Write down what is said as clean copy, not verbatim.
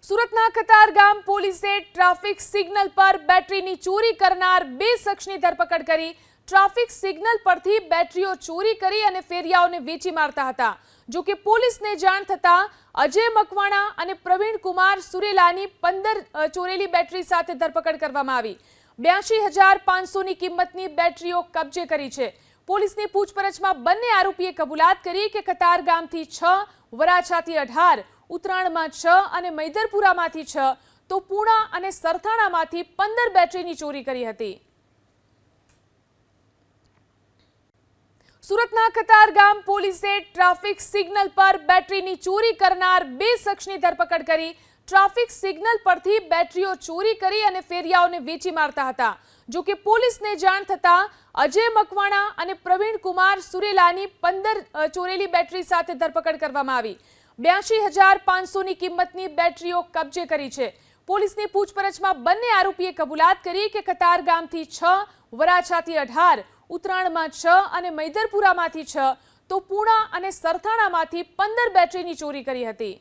સુરતના કતારગામ પોલીસે traffic signal પર બેટરીની ચોરી કરનાર બે શખ્સની ધરપકડ કરી। ટ્રાફિક સિગ્નલ પરથી બેટરીઓ ચોરી કરી અને ફેરિયાઓને વેચી મારતા હતા। જો કે પોલીસને જાણ થતા અજય મકવાણા અને પ્રવીણ કુમાર સુરેલાની 15 ચોરેલી બેટરી સાથે ધરપકડ કરવામાં આવી। 82,500 ની કિંમતની બેટરીઓ કબજે કરી છે। પોલીસની પૂછપરછમાં બંને આરોપીએ કબૂલાત કરી કે કતારગામથી 6, વરાછાથી 18, ઉત્તરાણમાં 6 અને મૈદરપુરામાંથી 6 તો પૂણા અને સરથાણામાંથી 15 બેટરીની ચોરી કરી હતી। સુરતના કતારગામ પોલીસે ટ્રાફિક સિગ્નલ પર બેટરીની ચોરી કરનાર બે શખ્સની ધરપકડ કરી। ટ્રાફિક સિગ્નલ પરથી બેટરીઓ ચોરી કરી અને ફેરિયાઓને વેચી મારતા હતા। જો કે પોલીસને જાણ થતા અજય મકવાણા અને પ્રવીણ કુમાર સુરેલાની 15 ચોરેલી બેટરી સાથે ધરપકડ કરવામાં આવી। 82,500 ની કિંમતની બેટરીઓ કબજે કરી છે। પોલીસની પૂછપરછમાં બંને આરોપીએ કબૂલાત કરી કે કતારગામથી 6, વરાછાથી 18, ઉત્તરાણમાં 6 અને મૈદરપુરામાંથી 6 તો પૂણા અને સરથાણામાંથી 15 બેટરીની ચોરી કરી હતી।